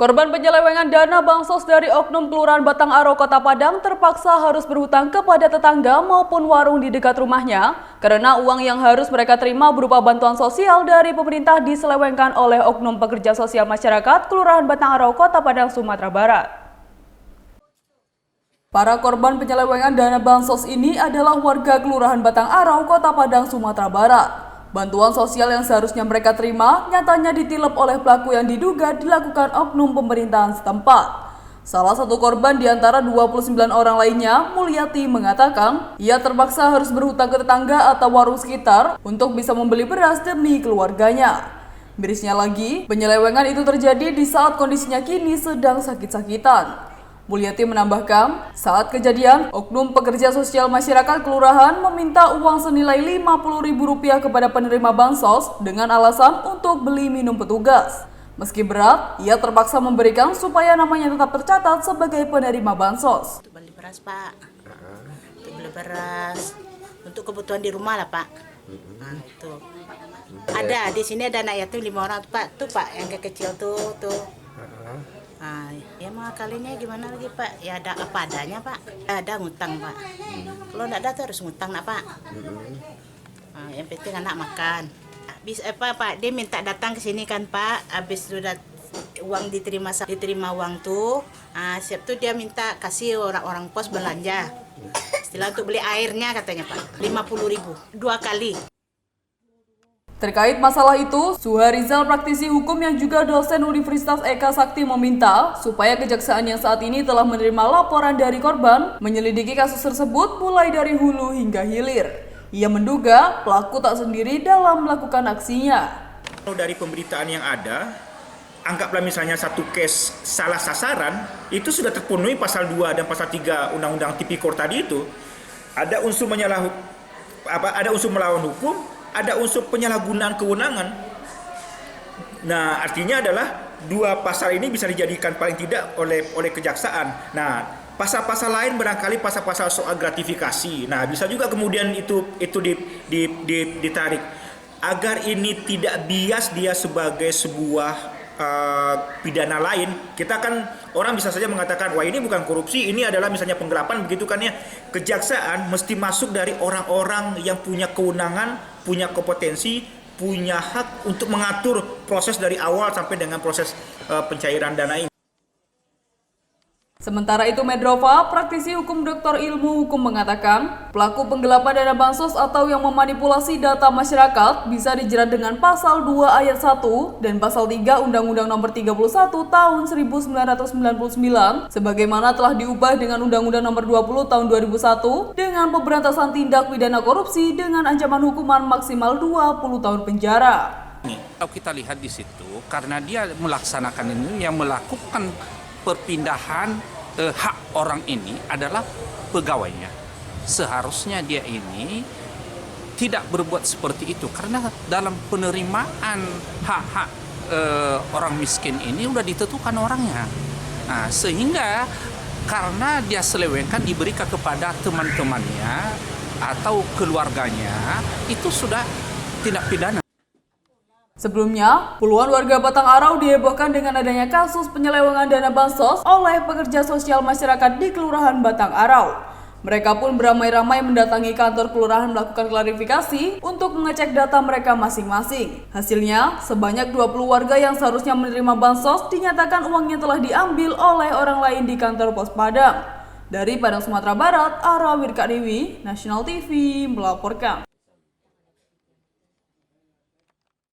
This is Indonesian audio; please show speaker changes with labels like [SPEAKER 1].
[SPEAKER 1] Korban penyelewengan dana bansos dari oknum Kelurahan Batang Aro, Kota Padang terpaksa harus berhutang kepada tetangga maupun warung di dekat rumahnya karena uang yang harus mereka terima berupa bantuan sosial dari pemerintah diselewengkan oleh oknum pekerja sosial masyarakat Kelurahan Batang Aro, Kota Padang, Sumatera Barat. Para korban penyelewengan dana bansos ini adalah warga Kelurahan Batang Aro, Kota Padang, Sumatera Barat. Bantuan sosial yang seharusnya mereka terima nyatanya ditilep oleh pelaku yang diduga dilakukan oknum pemerintahan setempat. Salah satu korban di antara 29 orang lainnya, Mulyati, mengatakan ia terpaksa harus berhutang ke tetangga atau warung sekitar untuk bisa membeli beras demi keluarganya. Mirisnya lagi, penyelewengan itu terjadi di saat kondisinya kini sedang sakit-sakitan. Mulyati menambahkan, saat kejadian, oknum pekerja sosial masyarakat kelurahan meminta uang senilai Rp50.000 kepada penerima bansos dengan alasan untuk beli minum petugas. Meski berat, ia terpaksa memberikan supaya namanya tetap tercatat sebagai penerima bansos.
[SPEAKER 2] Untuk beli beras, Pak. Untuk beli beras. Untuk kebutuhan di rumah lah, Pak. Nah, itu. Ada, di sini ada anak yatim 5 orang, Pak. Tuh, Pak, yang kecil tuh. Nah, ya mau kalinya gimana lagi, Pak? Ya ada apa adanya, Pak. Ada ngutang, Pak. Kalau enggak ada tuh harus ngutang, nak, Pak. Nah, yang penting anak makan. Habis Pak, dia minta datang ke sini kan, Pak. Habis sudah uang diterima uang tuh. Siap tuh dia minta kasih orang-orang pos belanja. Istilah untuk beli airnya katanya, Pak. 50.000 2 kali.
[SPEAKER 1] Terkait masalah itu, Suharizal, praktisi hukum yang juga dosen Universitas Eka Sakti, meminta supaya kejaksaan yang saat ini telah menerima laporan dari korban menyelidiki kasus tersebut mulai dari hulu hingga hilir. Ia menduga pelaku tak sendiri dalam melakukan aksinya.
[SPEAKER 3] Dari pemberitaan yang ada, anggaplah misalnya satu case salah sasaran, itu sudah terpenuhi pasal 2 dan pasal 3 Undang-Undang Tipikor tadi itu. Ada unsur ada unsur melawan hukum, ada unsur penyalahgunaan kewenangan. Nah, artinya adalah 2 pasal ini bisa dijadikan paling tidak oleh kejaksaan. Nah, pasal-pasal lain barangkali pasal-pasal soal gratifikasi. Nah, bisa juga kemudian itu ditarik agar ini tidak bias dia sebagai sebuah pidana lain. Kita kan orang bisa saja mengatakan, wah ini bukan korupsi, ini adalah misalnya penggelapan, begitu kan ya. Kejaksaan mesti masuk dari orang-orang yang punya kewenangan, punya kompetensi, punya hak untuk mengatur proses dari awal sampai dengan proses pencairan dana ini.
[SPEAKER 1] Sementara itu, Medrova, praktisi hukum Dr. Ilmu Hukum, mengatakan pelaku penggelapan dana bansos atau yang memanipulasi data masyarakat bisa dijerat dengan pasal 2 ayat 1 dan pasal 3 Undang-Undang Nomor 31 Tahun 1999 sebagaimana telah diubah dengan Undang-Undang Nomor 20 Tahun 2001 dengan pemberantasan tindak pidana korupsi dengan ancaman hukuman maksimal 20 tahun penjara.
[SPEAKER 4] Kalau kita lihat di situ, karena dia melaksanakan ini, yang melakukan perpindahan hak orang ini adalah pegawainya. Seharusnya dia ini tidak berbuat seperti itu, karena dalam penerimaan hak-hak orang miskin ini sudah ditentukan orangnya. Nah, sehingga karena dia selewengkan diberikan kepada teman-temannya atau keluarganya, itu sudah tindak pidana.
[SPEAKER 1] Sebelumnya, puluhan warga Batang Aro dihebohkan dengan adanya kasus penyelewengan dana bansos oleh pekerja sosial masyarakat di Kelurahan Batang Aro. Mereka pun beramai-ramai mendatangi kantor kelurahan melakukan klarifikasi untuk mengecek data mereka masing-masing. Hasilnya, sebanyak 20 warga yang seharusnya menerima bansos dinyatakan uangnya telah diambil oleh orang lain di kantor pos Padang. Dari Padang, Sumatera Barat, Ara Wirka Dewi, National TV melaporkan.